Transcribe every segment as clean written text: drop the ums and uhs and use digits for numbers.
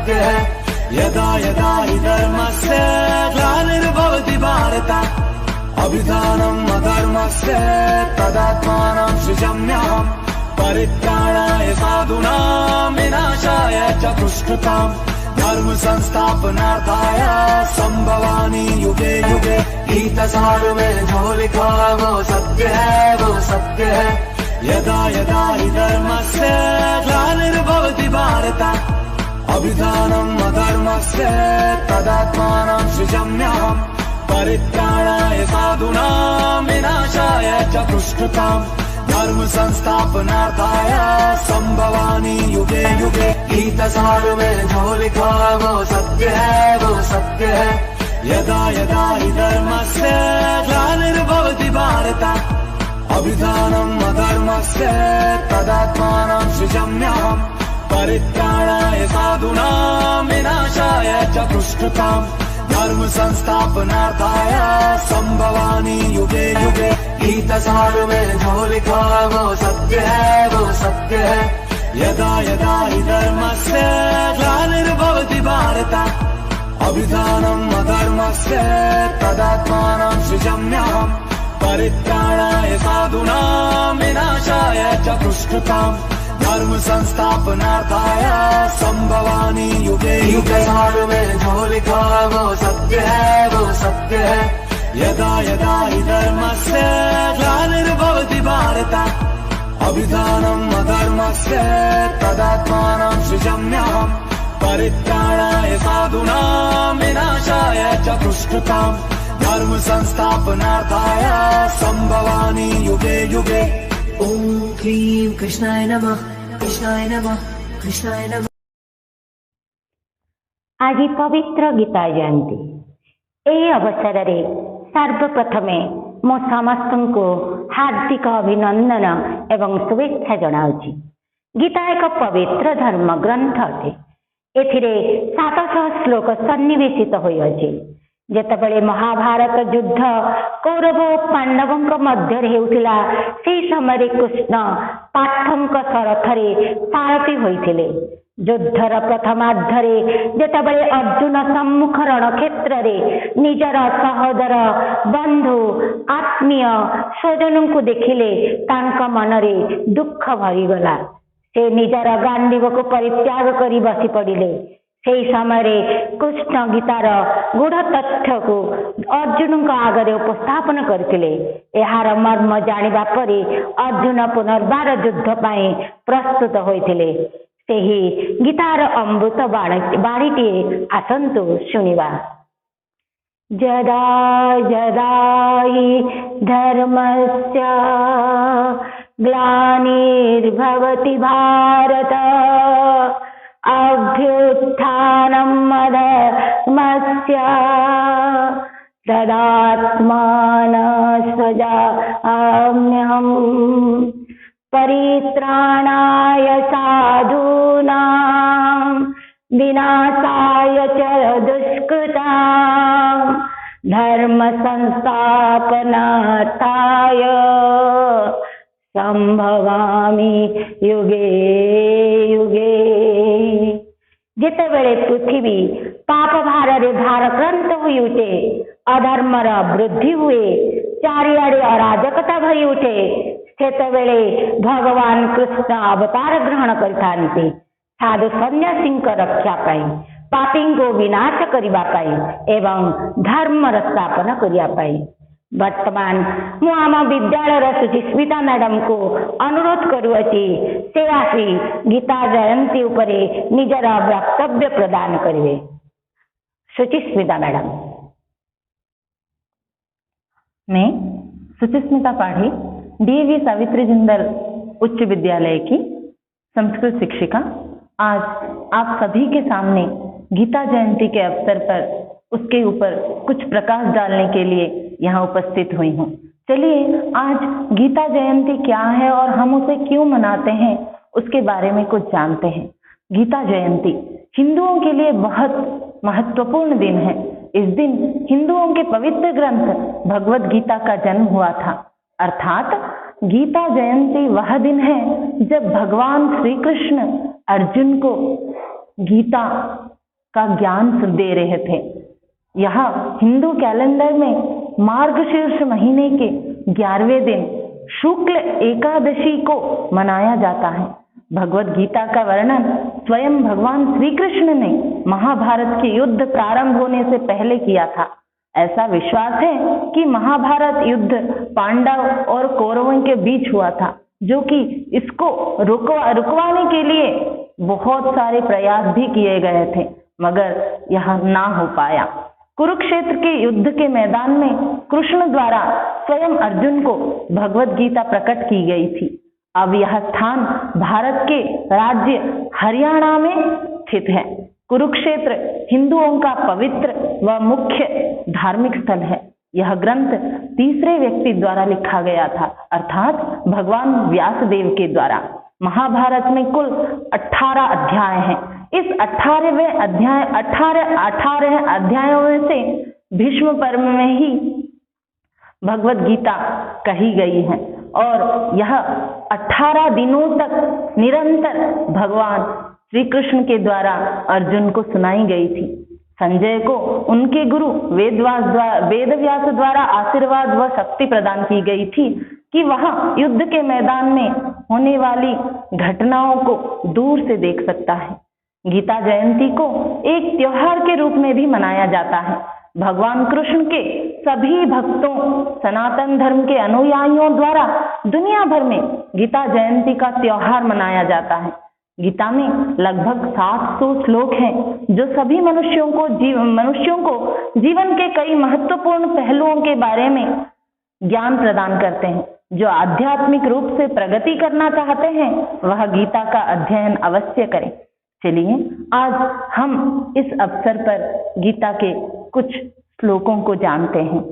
सत्य है। यदा यदा हि धर्मस्य ग्लानिर्भवति भारत अभिधानम् अधर्मस्य तदात्मानं सृजाम्यहम्। परित्राणाय साधूनां विनाशाय च दुष्कृताम् धर्म संस्थापनार्थाय संभवामि युगे युगे। गीतसार में जो लिखा वो सत्य है। यदा यदा हि धर्मस्य ग्लानिर्भवति भारत अभिधानम् अधर्मस्य तदात्मानं सृजाम्यहम्। परित्राणाय साधूनां विनाशाय च दुष्कृताम् धर्म संस्थापनार्थाय संभवामि युगे युगे। गीतसार में जो लिखा वो सत्य है। यदा यदा हि धर्मस्य ग्लानिर्भवति भारत अभिधानम् अधर्मस्य तदात्मानं सृजाम्यहम्। परित्राणाय साधूनां विनाशाय च दुष्कृताम् धर्म संस्थापनार्थाय संभवामि युगे युगे। गीतसार में जो लिखा वो सत्य है। यदा यदा हि धर्मस्य ग्लानिर्भवति भारत अभिधानम् अधर्मस्य तदात्मानं सृजाम्यहम्। परित्राणाय साधूनां विनाशाय च दुष्कृताम् धर्म संस्थापनार्थाय संभवामि युगे युगे। गीतसार में जो लिखा वो सत्य है। यदा यदा हि धर्मस्य ग्लानिर्भवति भारत अभिधानम् अधर्मस्य तदात्मानं सृजाम्यहम्। परित्राणाय साधूनां विनाशाय च दुष्कृताम् धर्म संस्थापनार्थाय संभवामि युगे युगे। ओम क्लीं कृष्णाय नमः, कृष्णाय नमः, कृष्णाय नमः। आज पवित्र गीता जयंती। ଏହି ଅବସରରେ ସର୍ବପ୍ରଥମେ ମୁଁ ସମସ୍ତଙ୍କୁ ହାର୍ଦ୍ଦିକ ଅଭିନନ୍ଦନ ଏବଂ ଶୁଭେଚ୍ଛା ଜଣାଉଛି। ଗୀତା ଏକ ପବିତ୍ର ଧର୍ମ ଗ୍ରନ୍ଥ ଅଟେ। ଏଥିରେ 700 ଶ୍ଲୋକ ସନ୍ନିବେଶିତ ହୋଇଅଛି। ଯେତେବେଳେ ମହାଭାରତ ଯୁଦ୍ଧ କୌରବ ଓ ପାଣ୍ଡବଙ୍କ ମଧ୍ୟରେ ହେଉଥିଲା, ସେହି ସମୟରେ କୃଷ୍ଣ ପାର୍ଥଙ୍କ ରଥରେ ସାରଥୀ ହୋଇଥିଲେ। ଯୁଦ୍ଧର ପ୍ରଥମାର୍ଦ୍ଧରେ ଯେତେବେଳେ ଅର୍ଜୁନ ସମ୍ମୁଖ ରଣକ୍ଷେତ୍ରରେ ନିଜର ସହୋଦର ବନ୍ଧୁ ଆତ୍ମୀୟ ସ୍ୱଜନଙ୍କୁ ଦେଖିଲେ, ତାଙ୍କ ମନରେ ଦୁଃଖ ଭରିଗଲା। ସେ ନିଜର ଗାଣ୍ଡିବକୁ ପରିତ୍ୟାଗ କରି ବସି ପଡ଼ିଲେ। ସେହି ସମୟରେ କୃଷ୍ଣ ଗୀତାର ଗୂଢ଼ ତଥ୍ୟକୁ ଅର୍ଜୁନଙ୍କ ଆଗରେ ଉପସ୍ଥାପନ କରିଥିଲେ। ଏହାର ମର୍ମ ଜାଣିବା ପରେ ଅର୍ଜୁନ ପୁନର୍ବାର ଯୁଦ୍ଧ ପାଇଁ ପ୍ରସ୍ତୁତ ହୋଇଥିଲେ। ସେହି ଗୀତାର ଅମୃତ ବାଣୀଟିଏ ଆସନ୍ତୁ ଶୁଣିବା। ଯଦା ଯଦା ହି ଧର୍ମସ୍ୟ ଗ୍ଲାନିର୍ଭବତି ଭାରତ अभ्युत्थानम् अधर्मस्य तदात्मानं सृजाम्यहम्। परित्राणाय साधूनां विनाशाय च दुष्कृताम् धर्म संस्थापनार्थाय संभवामि युगे युगे। ଯେତେବେଳେ ପୃଥିବୀ ପାପ ଭାରରେ ଭାରାକ୍ରାନ୍ତ ହୋଇ ଉଠେ, ଅଧର୍ମର ବୃଦ୍ଧି ହୁଏ, ଚାରିଆଡ଼େ ଅରାଜକତା ଭରି ଉଠେ, ସେତେବେଳେ ଭଗବାନ କୃଷ୍ଣ ଅବତାର ଗ୍ରହଣ କରିଥାନ୍ତି ସାଧୁ ସନ୍ନ୍ୟାସୀଙ୍କ ରକ୍ଷା ପାଇଁ, ପାପୀଙ୍କୁ ବିନାଶ କରିବା ପାଇଁ ଏବଂ ଧର୍ମର ସ୍ଥାପନ କରିବା ପାଇଁ। ବର୍ତ୍ତମାନ ମୁଁ ଆମ ବିଦ୍ୟାଳୟର ସୁଚିସ୍ମିତା ମ୍ୟାଡାମଙ୍କୁ ଅନୁରୋଧ କରୁଅଛି, ସେ ଆସି ଗୀତା ଜୟନ୍ତୀ ଉପରେ ନିଜର ବକ୍ତବ୍ୟ ପ୍ରଦାନ କରିବେ। सुचिस्मिता मैडम। मैं सुचिस्मिता पाढ़ी डीएवी सावित्री जिंदल उच्च विद्यालय की संस्कृत शिक्षिका आज आप सभी के सामने गीता जयंती के अवसर पर उसके ऊपर कुछ प्रकाश डालने के लिए यहाँ उपस्थित हुई हूँ। चलिए आज गीता जयंती क्या है और हम उसे क्यों मनाते हैं उसके बारे में कुछ जानते हैं। गीता जयंती हिंदुओं के लिए बहुत महत्वपूर्ण दिन है। इस दिन हिंदुओं के पवित्र ग्रंथ भगवत गीता का जन्म हुआ था, अर्थात गीता जयंती वह दिन है जब भगवान श्री कृष्ण अर्जुन को गीता का ज्ञान दे रहे थे। यह हिंदू कैलेंडर में मार्गशीर्ष महीने के 11वें दिन शुक्ल एकादशी को मनाया जाता है। भगवत गीता का वर्णन स्वयं भगवान श्री कृष्ण ने महाभारत के युद्ध प्रारंभ होने से पहले किया था। ऐसा विश्वास है कि महाभारत युद्ध पांडव और कौरवों के बीच हुआ था, जो कि इसको रुकवाने के लिए बहुत सारे प्रयास भी किए गए थे, मगर यह ना हो पाया। कुरुक्षेत्र के युद्ध के मैदान में कृष्ण द्वारा स्वयं अर्जुन को भगवत गीता प्रकट की गई थी। अब यह स्थान भारत के राज्य हरियाणा में स्थित है। कुरुक्षेत्र हिंदुओं का पवित्र व मुख्य धार्मिक स्थल है। यह ग्रंथ तीसरे व्यक्ति द्वारा लिखा गया था, अर्थात भगवान व्यासदेव के द्वारा। महाभारत में कुल 18 अध्याय हैं। इस 18 अध्यायों में से भीष्म पर्व में ही भगवत गीता कही गई है और यह 18 दिनों तक निरंतर भगवान श्री कृष्ण के द्वारा अर्जुन को सुनाई गई थी। संजय को उनके गुरु वेदव्यास द्वारा आशीर्वाद व शक्ति प्रदान की गई थी कि वह युद्ध के मैदान में होने वाली घटनाओं को दूर से देख सकता है। गीता जयंती को एक त्योहार के रूप में भी मनाया जाता है। भगवान कृष्ण के सभी भक्तों, सनातन धर्म के अनुयायियों द्वारा दुनिया भर में गीता जयंती का त्योहार मनाया जाता है। गीता में लगभग 700 श्लोक हैं, जो सभी मनुष्यों को जीवन के कई महत्वपूर्ण पहलुओं के बारे में ज्ञान प्रदान करते हैं। जो आध्यात्मिक रूप से प्रगति करना चाहते हैं वह गीता का अध्ययन अवश्य करें। चलिए आज हम इस अवसर पर गीता के कुछ श्लोकों को जानते हैं।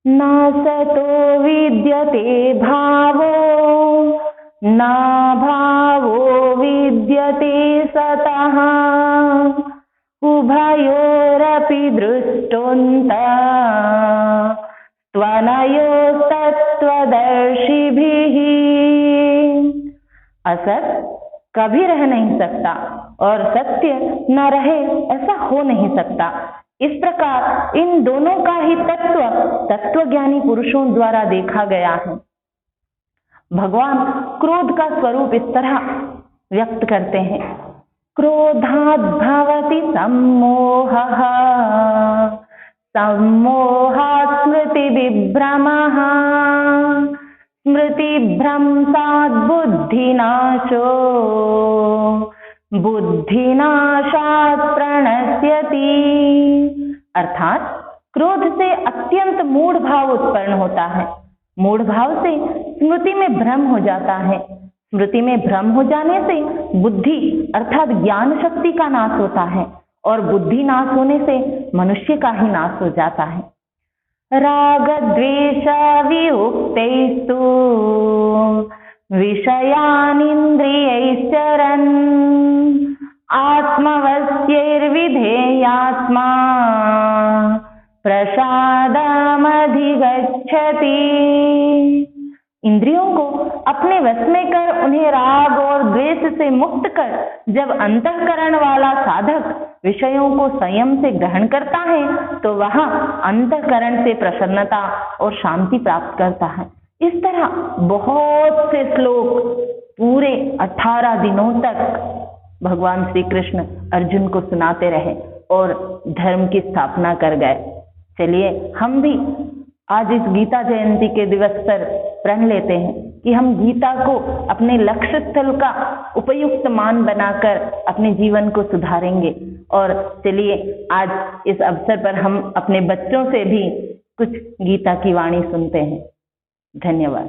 नासतो विद्यते भावो न भावो विद्यते सतः उभयोरपि दृष्टोऽन्तः त्वनयोस्तत्त्वदर्शिभिः। असत कभी रह नहीं सकता और सत्य न रहे ऐसा हो नहीं सकता। इस प्रकार इन दोनों का ही तत्वज्ञानी पुरुषों द्वारा देखा गया है। भगवान क्रोध का स्वरूप इस तरह व्यक्त करते हैं। क्रोधात् भवति सम्मोहः सम्मोहात् स्मृतिविभ्रमः स्मृतिभ्रंशात् बुद्धिनाशो बुद्धिनाशात् प्रणश्यति। अर्थात क्रोध से अत्यंत मूढ़ भाव उत्पन्न होता है। मूढ़ भाव से स्मृति में भ्रम हो जाता है। स्मृति में भ्रम हो जाने से बुद्धि अर्थात ज्ञान शक्ति का नाश होता है और बुद्धि नाश होने से मनुष्य का ही नाश हो जाता है। राग द्वेष वियुक्तैस्तु विषयानिन्द्रियैश्चरन् आत्मवश्यैर्विधेयात्मा प्रसादमधिगच्छति। इंद्रियों को अपने वश में कर उन्हें राग और द्वेष से मुक्त कर जब अंतःकरण वाला साधक विषयों को संयम से ग्रहण करता है तो वह अंतःकरण से प्रसन्नता और शांति प्राप्त करता है। इस तरह बहुत से श्लोक पूरे 18 दिनों तक भगवान श्री कृष्ण अर्जुन को सुनाते रहे और धर्म की स्थापना कर गए। चलिए हम भी आज इस गीता जयंती के दिवस पर प्रण लेते हैं कि हम गीता को अपने लक्ष्य स्थल का उपयुक्त मान बनाकर अपने जीवन को सुधारेंगे। और चलिए आज इस अवसर पर हम अपने बच्चों से भी कुछ गीता की वाणी सुनते हैं। धन्यवाद।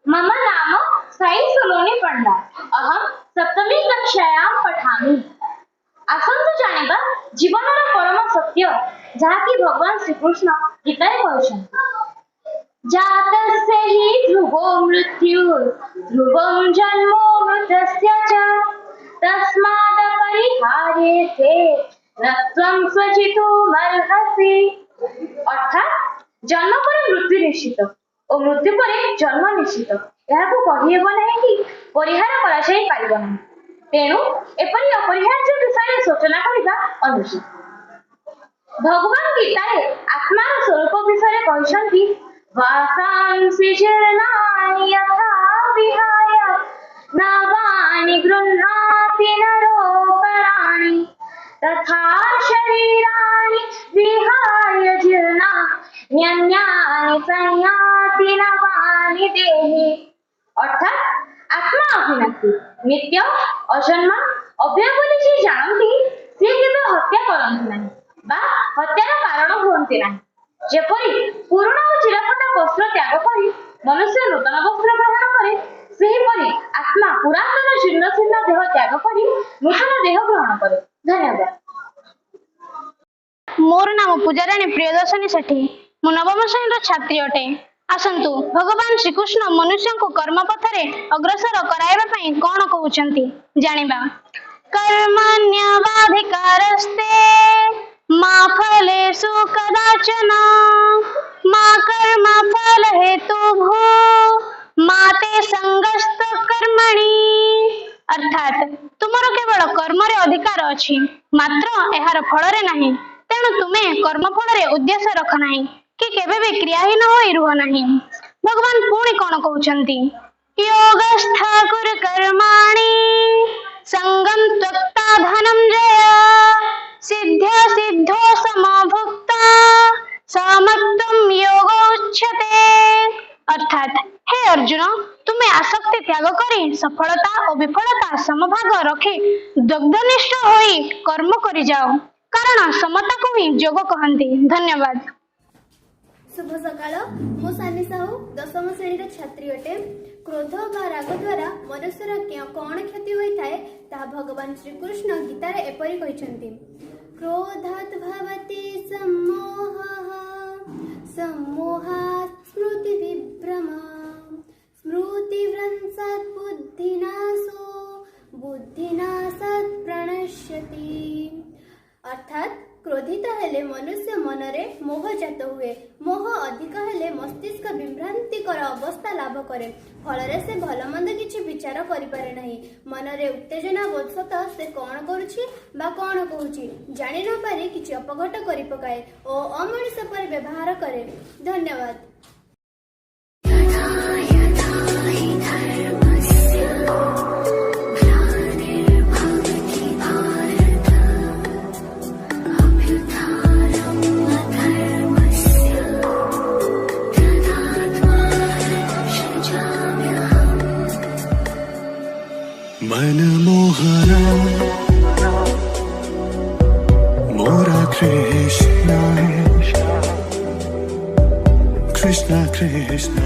मम नाम साई सलोनी पंडा। अहम सप्तमी कक्षायां पठामि। आसन्तु जानिबा जीवनर परम सत्य जहाँकि भगवान श्रीकृष्ण गीतारे कहउछन्ति। जातस्य हि ध्रुवो मृत्युः ध्रुवं जन्मो मृतस्य च तस्माद् परिहार्यते न त्वं स्वचितुमर्हसि। अर्थात जन्म पर मृत्यु निश्चित और मृत्यु पर जन्म निश्चित। यहाँ को कहि हेब नहीं कि परिहार कराई पारिब नहीं। तेणु एपरि अपरिहार्य विषय सूचना करबा अनुचित। भगवान गीतारे आत्मार स्वरूप विषय कहते वासांसि जीर्णानि यथा विहाय नवानि गृह्णाति नरोपराणि तथा शरीराणि विहाय जीर्णान्यन्यानि संयाति नवानि देहि। अर्थात आत्मा अविनाशी नित्य अजन्मा अव्यय बोली जे जानती से केवल हत्या करती नहीं बा हत्यार कारण हुअन्ति नहीं। जेपरि पुराण और चिरफटा वस्त्र त्याग करी मनुष्य नूतन वस्त्र ग्रहण करे सेहीपरि आत्मा पुरातन जीर्ण शीर्ण देह त्याग करी नूतन देह ग्रहण करे। धन्यवाद। मोर नाम पूजाराणी प्रियदर्शनी सेठी मु नवम श्रेणी छात्री अटे। आसंतु भगवान श्रीकृष्ण मनुष्य को कर्म पथरे अग्रसर कराइबा पई कोन कहउचंती जानिबा। कर्मण्यवाधिकारस्ते मा फलेषु कदाचन मा कर्म फल हेतुभू मा ते संगस्त कर्मणि। अर्थात तुमर केवल कर्म रे अधिकार अछि मात्र एहार फल रे नहीं। तेणु तुमे कर्म फल रे उद्देश्य रख नहीं कि केबे भी क्रियाहीन होई रुह नहीं। भगवान पुणी कौन कहउचंती योगस्था कुरु कर्माणि संगम त्यक्ता धनंजय सिद्ध्य सिद्धो समभुक्ता समत्वम योगो उच्यते। अर्थात हे अर्जुन तुम्हें आसक्ति त्याग करी सफलता और विफलता समभाग रखी दग्धनिष्ठ होई कर्म करी जाओ कारण समता को ही योग कहती। धन्यवाद। शुभ सकाळ मु सानी साहू दशम श्रेणी छात्री अटे। क्रोध बा राग द्वारा मनुष्यर कौन क्षति होता है ता भगवान श्रीकृष्ण गीतार एपरी कहते क्रोधात् भवति सम्मोहः सम्मोहात् स्मृति विभ्रम स्मृतिभ्रंशात् बुद्धिनाशो बुद्धिनाशात् प्रणश्यति। अर्थात क्रोधित हेले मनुष्य मनरे मोह जात हुए मोह अधिक हेले मस्तिष्क विभ्रांतिकर अवस्था लाभ करे फल से भल मंद किछि विचार करि पारे नहीं। मनरे उत्तेजना वशतः से कौन करुछि बा कौन कहूछि जानि न पारि किछि अपघट करि पकाए ओ अमनुष्य पर व्यवहार करे। धन्यवाद। मनमोहना मोरा कृष्ण कृष्ण कृष्ण